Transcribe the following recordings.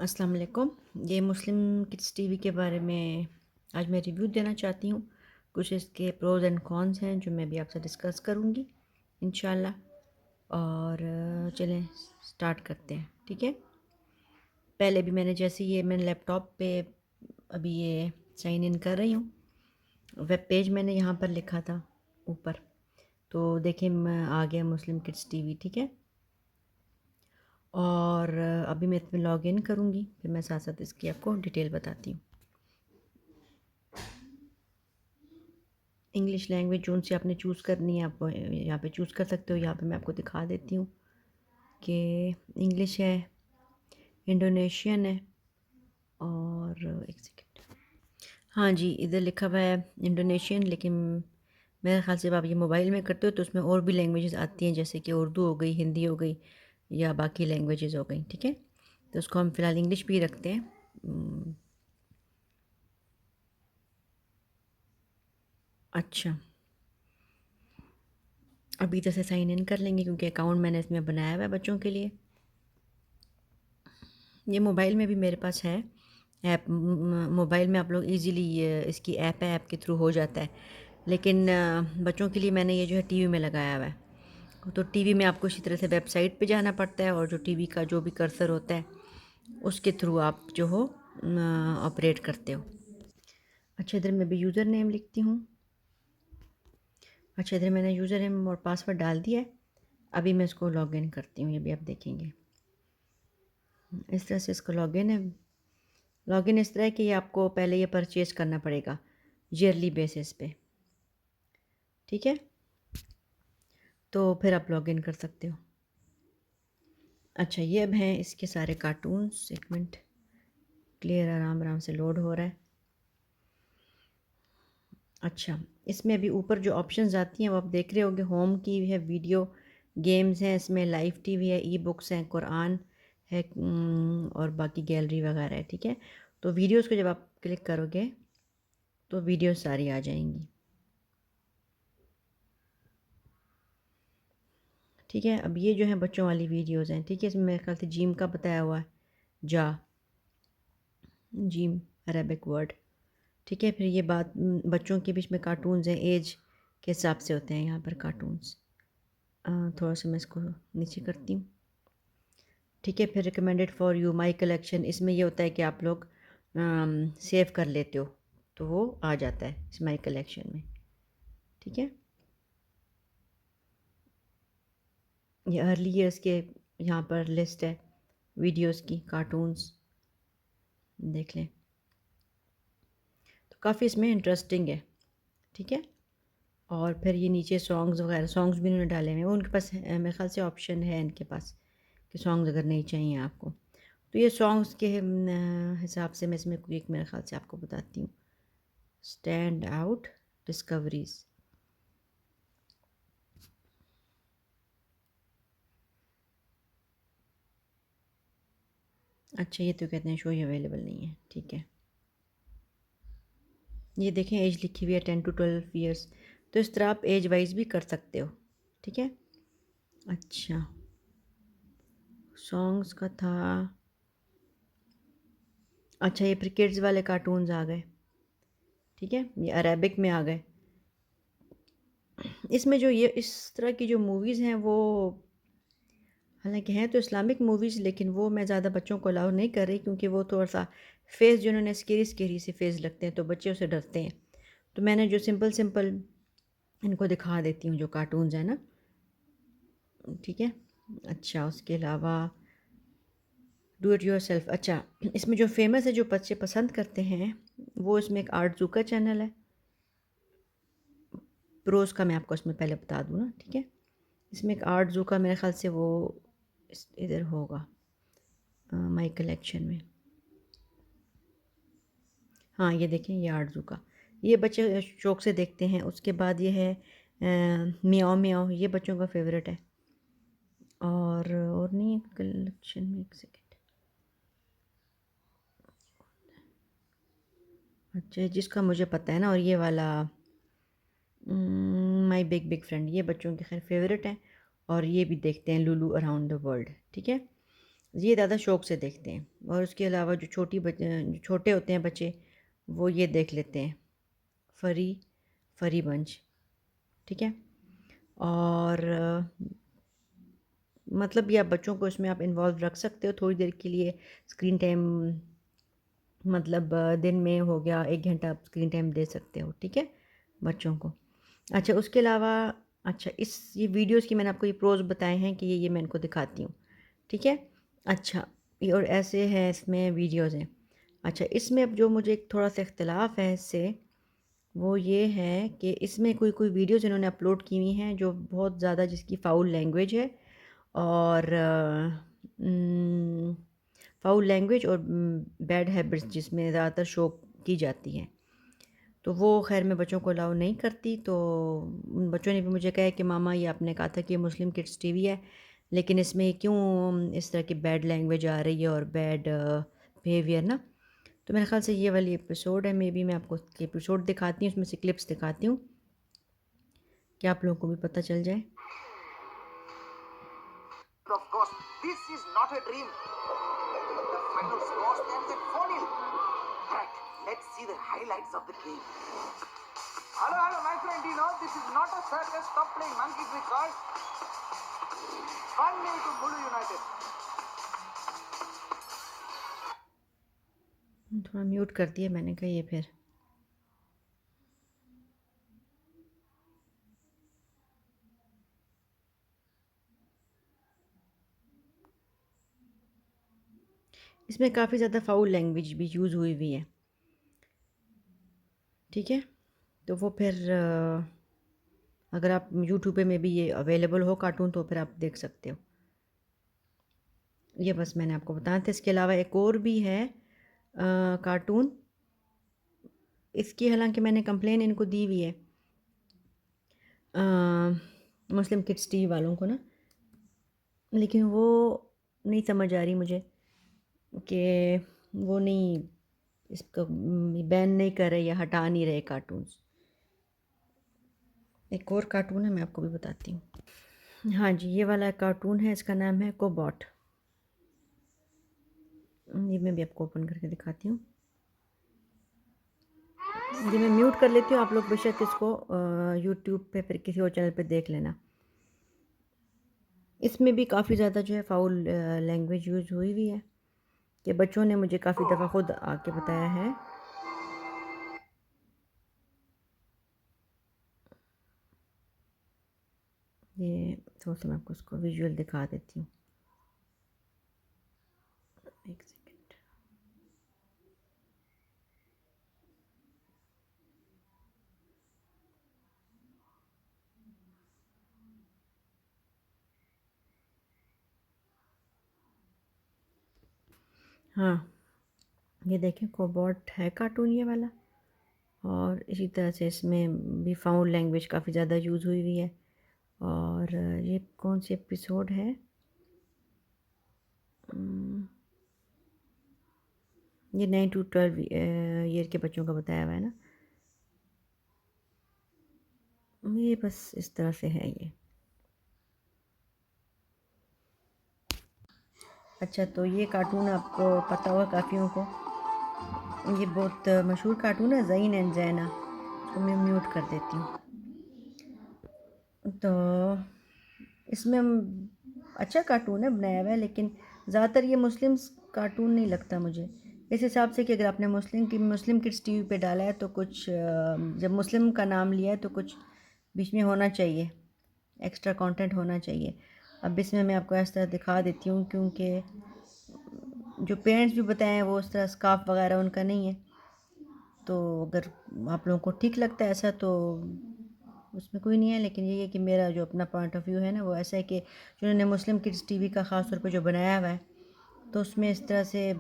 अस्सलाम वालेकुम। ये मुस्लिम किड्स टीवी के बारे में आज मैं रिव्यू देना चाहती हूँ। कुछ इसके प्रोज़ एंड कॉन्स हैं जो मैं भी आपसे डिस्कस करूँगी इंशाल्लाह। और चलें स्टार्ट करते हैं, ठीक है। पहले भी मैंने जैसे ये मैंने लैपटॉप पे अभी ये साइन इन कर रही हूँ। वेब पेज मैंने यहाँ पर लिखा था ऊपर, तो देखिए मैं आ गया मुस्लिम किड्स टीवी, ठीक है। और अभी मैं इसमें लॉग इन करूँगी, फिर मैं साथ साथ इसकी आपको डिटेल बताती हूँ। इंग्लिश लैंग्वेज जोन से आपने चूज़ करनी है, आप यहाँ पे चूज़ कर सकते हो। यहाँ पे मैं आपको दिखा देती हूँ कि इंग्लिश है, इंडोनेशियन है, और एक सेकेंड, हाँ जी इधर लिखा हुआ है इंडोनेशियन, लेकिन मेरे ख़्याल से जब आप ये मोबाइल में करते हो तो उसमें और भी लैंग्वेजेस आती हैं, जैसे कि उर्दू हो गई, हिंदी हो गई, या बाकी लैंग्वेजेस हो गई, ठीक है। तो उसको हम फ़िलहाल इंग्लिश भी रखते हैं। अच्छा, अभी इधर से साइन इन कर लेंगे क्योंकि अकाउंट मैंने इसमें बनाया हुआ है बच्चों के लिए। ये मोबाइल में भी मेरे पास है ऐप। मोबाइल में आप लोग इजीली इसकी ऐप है, ऐप के थ्रू हो जाता है, लेकिन बच्चों के लिए मैंने ये जो है टीवी में लगाया हुआ है। तो टीवी में आपको इसी तरह से वेबसाइट पे जाना पड़ता है, और जो टीवी का जो भी कर्सर होता है उसके थ्रू आप जो हो ऑपरेट करते हो। अच्छा, इधर मैं भी यूज़र नेम लिखती हूँ। अच्छा, इधर मैंने यूज़र नेम और पासवर्ड डाल दिया है। अभी मैं इसको लॉगिन करती हूँ, ये भी आप देखेंगे। इस तरह से इसका लॉगिन है। लॉगिन इस तरह है कि आपको पहले ये परचेज़ करना पड़ेगा ईयरली बेसिस पे, ठीक है। तो फिर आप लॉगिन कर सकते हो। अच्छा, ये अब हैं इसके सारे कार्टून्स। एक मिनट, क्लियर आराम आराम से लोड हो रहा है। अच्छा, इसमें अभी ऊपर जो ऑप्शंस आती हैं वो आप देख रहे होंगे। होम की है, वीडियो, गेम्स हैं, इसमें लाइव टीवी है, ई बुक्स हैं, कुरान है, और बाकी गैलरी वगैरह है, ठीक है। तो वीडियोस को जब आप क्लिक करोगे तो वीडियो सारी आ जाएंगी, ठीक है। अब ये जो है बच्चों वाली वीडियोस हैं, ठीक है। इसमें मेरे ख्याल से जिम का बताया हुआ है, जा जिम अरेबिक वर्ड, ठीक है। फिर ये बात बच्चों के बीच में कार्टून्स हैं, एज के हिसाब से होते हैं यहाँ पर कार्टून्स। थोड़ा सा मैं इसको नीचे करती हूँ, ठीक है। फिर recommended for you, my collection, इसमें ये होता है कि आप लोग सेव कर लेते हो तो वो आ जाता है इस माई कलेक्शन में, ठीक है। ये अर्ली ईयर्स के यहाँ पर लिस्ट है वीडियोस की, कार्टून्स देख लें। तो काफ़ी इसमें इंटरेस्टिंग है, ठीक है। और फिर ये नीचे सॉन्ग्स वगैरह, सॉन्ग्स भी उन्होंने डाले हुए हैं। वो उनके पास मेरे ख्याल से ऑप्शन है इनके पास कि सॉन्ग्स अगर नहीं चाहिए आपको, तो ये सॉन्ग्स के हिसाब से मैं इसमें कोई एक मेरे ख्याल से आपको बताती हूँ। Stand out discoveries. अच्छा, ये तो कहते हैं शो ही अवेलेबल नहीं है, ठीक है। ये देखें एज लिखी हुई है 10 to 12 ईयर्स, तो इस तरह आप एज वाइज भी कर सकते हो, ठीक है। अच्छा, सॉन्ग्स का था। अच्छा, ये फिर किड्स वाले कार्टून्स आ गए, ठीक है। ये अरेबिक में आ गए। इसमें जो ये इस तरह की जो मूवीज़ हैं वो हालांकि हैं तो इस्लामिक मूवीज़, लेकिन वो मैं ज़्यादा बच्चों को अलाउ नहीं कर रही, क्योंकि वो थोड़ा सा फेस जो उन्होंने स्केरी स्केरी से फेस लगते हैं, तो बच्चे उसे डरते हैं। तो मैंने जो सिंपल सिंपल इनको दिखा देती हूँ जो कार्टून्स हैं ना, ठीक है। अच्छा, उसके अलावा डू इट योर सेल्फ। अच्छा, इसमें जो फेमस है जो बच्चे पसंद करते हैं वो, इसमें एक आर्ट जू का चैनल है। प्रोज का मैं आपको इसमें पहले बता दूँ ना, ठीक है। इसमें एक आर्ट जू का मेरे ख्याल से वो इधर होगा माई कलेक्शन में। हाँ, ये देखें ये आर्ट जू का, ये बच्चे शौक से देखते हैं। उसके बाद ये है मियाओ मियाओ, ये बच्चों का फेवरेट है। और नहीं है कलेक्शन में, एक सेकेंड। अच्छा, जिसका मुझे पता है ना, और ये वाला माई बिग बिग फ्रेंड, ये बच्चों के खैर फेवरेट है। और ये भी देखते हैं लुलू अराउंड द वर्ल्ड, ठीक है। ये ज़्यादा शौक़ से देखते हैं। और उसके अलावा जो छोटे होते हैं बच्चे, वो ये देख लेते हैं, फरी फरी बंच, ठीक है। और मतलब ये आप बच्चों को इसमें आप इन्वॉल्व रख सकते हो थोड़ी देर के लिए। स्क्रीन टाइम मतलब दिन में हो गया 1 घंटा आप स्क्रीन टाइम दे सकते हो, ठीक है, बच्चों को। अच्छा, उसके अलावा अच्छा, ये वीडियोज़ की मैंने आपको ये प्रोज़ बताए हैं कि ये मैं इनको दिखाती हूँ, ठीक है। अच्छा, ये और ऐसे हैं, इसमें वीडियोज़ हैं। अच्छा, इसमें अब जो मुझे एक थोड़ा-सा इख्तिलाफ़ है इससे, वो ये है कि इसमें कोई-कोई वीडियोज़ इन्होंने अपलोड की हुई हैं जो बहुत ज़्यादा जिसकी फ़ाउल लैंग्वेज है, और फ़ाउल लैंग्वेज और बैड हैबिट्स जिसमें ज़्यादातर शो की जाती हैं। तो वो ख़ैर मैं बच्चों को अलाउ नहीं करती। तो उन बच्चों ने भी मुझे कहा है कि मामा ये आपने कहा था कि ये मुस्लिम किड्स टीवी है, लेकिन इसमें क्यों इस तरह की बैड लैंग्वेज आ रही है और बैड बिहेवियर ना। तो मेरे ख़्याल से ये वाली एपिसोड है, मे बी मैं आपको एपिसोड दिखाती हूँ, उसमें से क्लिप्स दिखाती हूँ कि आप लोगों को भी पता चल जाए। Of course, this is not a dream. The final score stands at 4-0. Right, let's see the highlights of the game. Hello, my friend. You know, this is not a circus. Stop playing monkeys with toys. 1-0 to Mulu United. थोड़ा mute कर दिया मैंने कहा ये फिर। इसमें काफ़ी ज़्यादा फाउल लैंग्वेज भी यूज़ हुई हुई है, ठीक है। तो वो फिर अगर आप यूट्यूब पे में भी ये अवेलेबल हो कार्टून, तो फिर आप देख सकते हो। ये बस मैंने आपको बताया था। इसके अलावा एक और भी है कार्टून, इसकी हालांकि मैंने कंप्लेन इनको दी हुई है मुस्लिम किड्स टीवी वालों को ना, लेकिन वो नहीं समझ आ रही मुझे कि वो नहीं इसको बैन नहीं कर रहे या हटा नहीं रहे कार्टून्स। एक और कार्टून है, मैं आपको भी बताती हूँ। हाँ जी, ये वाला कार्टून है, इसका नाम है कोबॉट। ये मैं भी आपको ओपन करके दिखाती हूँ। ये मैं म्यूट कर लेती हूँ, आप लोग बेशक इसको यूट्यूब पे फिर किसी और चैनल पे देख लेना। इसमें भी काफ़ी ज़्यादा जो है फाउल लैंग्वेज यूज़ हुई हुई है कि बच्चों ने मुझे काफ़ी दफ़ा खुद आके बताया है। ये थोड़ा सा मैं आपको उसको विजुअल दिखा देती हूँ, एक सेकेंड। हाँ, ये देखें, कोबॉट है कार्टून ये वाला, और इसी तरह से इसमें भी फाउल लैंग्वेज काफ़ी ज़्यादा यूज़ हुई हुई है। और ये कौन सी एपिसोड है, ये 9 to 12 ईयर के बच्चों का बताया हुआ है ना। ये बस इस तरह से है ये। अच्छा, तो ये कार्टून आपको पता होगा काफ़ियों को, ये बहुत मशहूर कार्टून है, ज़ईन एंड ज़ैना। इसको मैं म्यूट कर देती हूँ। तो इसमें अच्छा कार्टून है, बनाया हुआ है, लेकिन ज़्यादातर ये मुस्लिम्स कार्टून नहीं लगता मुझे, इस हिसाब से कि अगर आपने मुस्लिम किड्स टीवी पे डाला है तो कुछ जब मुस्लिम का नाम लिया है तो कुछ बीच में होना चाहिए, एक्स्ट्रा कंटेंट होना चाहिए। अब इसमें मैं आपको इस तरह दिखा देती हूँ, क्योंकि जो पेरेंट्स भी बताए हैं वो उस तरह स्कार्फ वगैरह उनका नहीं है। तो अगर आप लोगों को ठीक लगता है ऐसा तो उसमें कोई नहीं है, लेकिन ये है कि मेरा जो अपना पॉइंट ऑफ व्यू है ना, वो ऐसा है कि जो उन्होंने मुस्लिम किड्स टीवी का ख़ास तौर पे जो बनाया हुआ है, तो उसमें इस तरह से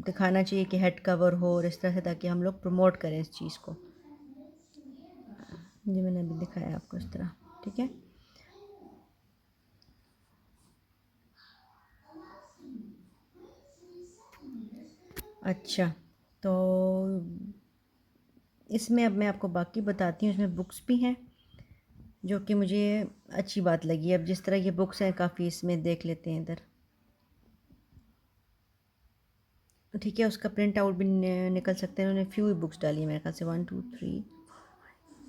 दिखाना चाहिए कि हेड कवर हो और इस तरह से, ताकि हम लोग प्रमोट करें इस चीज़ को। ये मैंने अभी दिखाया आपको इस तरह, ठीक है। अच्छा, तो इसमें अब मैं आपको बाकी बताती हूँ। इसमें बुक्स भी हैं जो कि मुझे अच्छी बात लगी। अब जिस तरह ये बुक्स हैं, काफ़ी इसमें देख लेते हैं इधर, ठीक है, उसका प्रिंट आउट भी निकल सकते हैं। उन्होंने फ्यू बुक्स डाली है मेरे ख्याल से, 1 2 3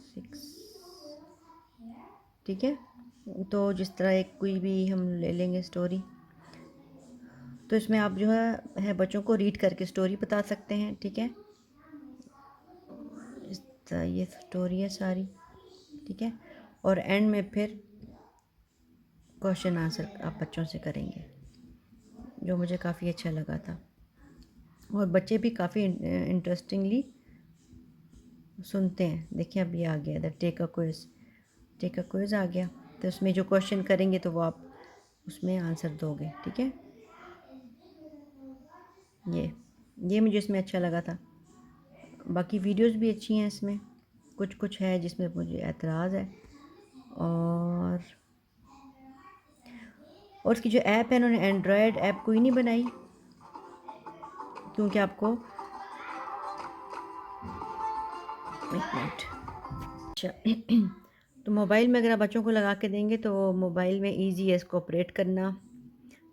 6। ठीक है, तो जिस तरह एक कोई भी हम ले लेंगे स्टोरी, तो इसमें आप जो है बच्चों को रीड करके स्टोरी बता सकते हैं। ठीक है, इस तरह ये स्टोरी है सारी। ठीक है, और एंड में फिर क्वेश्चन आंसर आप बच्चों से करेंगे, जो मुझे काफ़ी अच्छा लगा था। और बच्चे भी काफ़ी इंटरेस्टिंगली सुनते हैं। देखिए अब ये आ गया इधर, टेक अ क्विज़ आ गया। तो उसमें जो क्वेश्चन करेंगे तो वो आप उसमें आंसर दोगे। ठीक है, ये मुझे इसमें अच्छा लगा था। बाकी वीडियोस भी अच्छी हैं इसमें, कुछ कुछ है जिसमें मुझे एतराज़ है। और उसकी जो ऐप है, इन्होंने एंड्रॉयड ऐप कोई नहीं बनाई, क्योंकि आपको एक मिनट, अच्छा तो मोबाइल में अगर आप बच्चों को लगा के देंगे तो मोबाइल में इजी है इसको ऑपरेट करना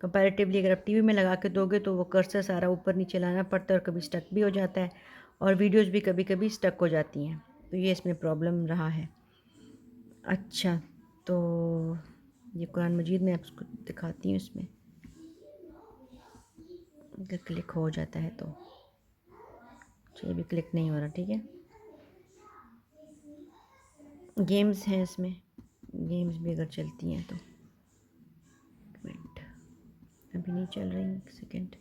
कंपैरेटिवली। अगर आप टीवी में लगा के दोगे तो वो कर्सर सारा ऊपर नीचे लाना पड़ता है और कभी स्टक भी हो जाता है, और वीडियोस भी कभी कभी स्टक हो जाती हैं। तो ये इसमें प्रॉब्लम रहा है। अच्छा, तो ये कुरान मजीद में आपको दिखाती हूँ, इसमें अगर क्लिक हो जाता है तो। ये भी क्लिक नहीं हो रहा। ठीक है, गेम्स हैं इसमें, गेम्स भी अगर चलती हैं तो। एक मिनट, अभी नहीं चल रही, एक सेकेंड।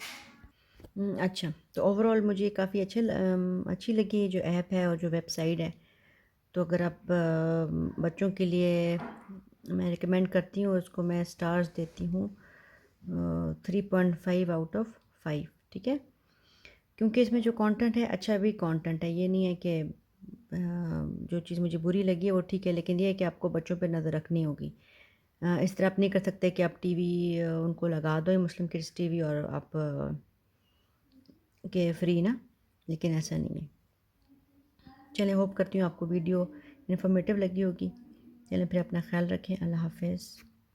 अच्छा, तो ओवरऑल मुझे काफ़ी अच्छी लगी ये जो ऐप है और जो वेबसाइट है। तो अगर आप बच्चों के लिए, मैं रिकमेंड करती हूँ, उसको मैं स्टार्स देती हूँ 3.5 आउट ऑफ 5। ठीक है, क्योंकि इसमें जो कंटेंट है अच्छा भी कंटेंट है। ये नहीं है कि जो चीज़ मुझे बुरी लगी है वो ठीक है, लेकिन ये है कि आपको बच्चों पे नज़र रखनी होगी। इस तरह आप नहीं कर सकते कि आप टीवी उनको लगा दो मुस्लिम किड्स टीवी और आप के फ्री ना, लेकिन ऐसा नहीं है। चलें, होप करती हूँ आपको वीडियो इन्फॉर्मेटिव लगी होगी। चलें फिर, अपना ख्याल रखें। अल्लाह हाफ़िज़।